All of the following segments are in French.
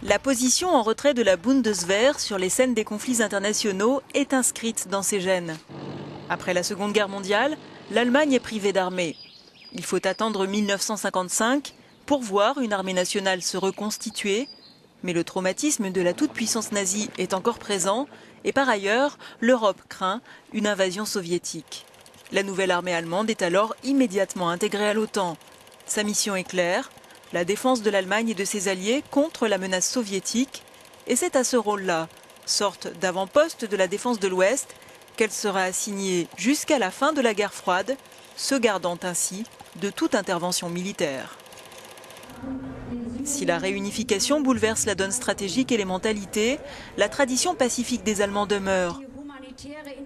La position en retrait de la Bundeswehr sur les scènes des conflits internationaux est inscrite dans ses gènes. Après la Seconde Guerre mondiale, l'Allemagne est privée d'armée. Il faut attendre 1955 pour voir une armée nationale se reconstituer. Mais le traumatisme de la toute-puissance nazie est encore présent et par ailleurs, l'Europe craint une invasion soviétique. La nouvelle armée allemande est alors immédiatement intégrée à l'OTAN. Sa mission est claire, la défense de l'Allemagne et de ses alliés contre la menace soviétique. Et c'est à ce rôle-là, sorte d'avant-poste de la défense de l'Ouest, qu'elle sera assignée jusqu'à la fin de la guerre froide, se gardant ainsi de toute intervention militaire. Si la réunification bouleverse la donne stratégique et les mentalités, la tradition pacifique des Allemands demeure.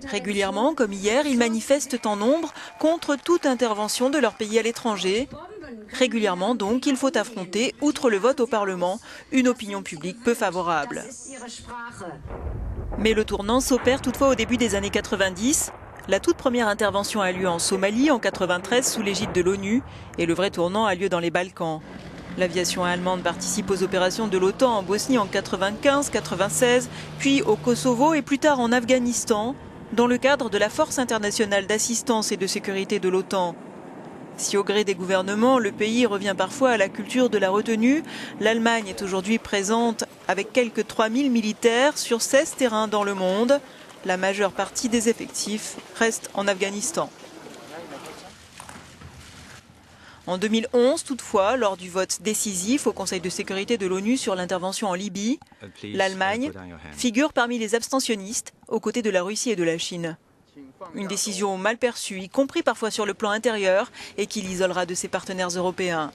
Régulièrement, comme hier, ils manifestent en nombre contre toute intervention de leur pays à l'étranger. Régulièrement donc, il faut affronter, outre le vote au Parlement, une opinion publique peu favorable. Mais le tournant s'opère toutefois au début des années 90. La toute première intervention a lieu en Somalie en 93 sous l'égide de l'ONU et le vrai tournant a lieu dans les Balkans. L'aviation allemande participe aux opérations de l'OTAN en Bosnie en 95-96, puis au Kosovo et plus tard en Afghanistan, dans le cadre de la Force internationale d'assistance et de sécurité de l'OTAN. Si au gré des gouvernements, le pays revient parfois à la culture de la retenue, l'Allemagne est aujourd'hui présente avec quelques 3000 militaires sur 16 terrains dans le monde. La majeure partie des effectifs reste en Afghanistan. En 2011, toutefois, lors du vote décisif au Conseil de sécurité de l'ONU sur l'intervention en Libye, l'Allemagne figure parmi les abstentionnistes aux côtés de la Russie et de la Chine. Une décision mal perçue, y compris parfois sur le plan intérieur, et qui l'isolera de ses partenaires européens.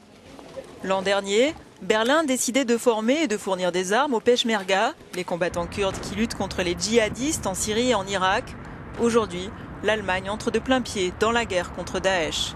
L'an dernier, Berlin décidait de former et de fournir des armes aux Peshmerga, les combattants kurdes qui luttent contre les djihadistes en Syrie et en Irak. Aujourd'hui, l'Allemagne entre de plain pied dans la guerre contre Daesh.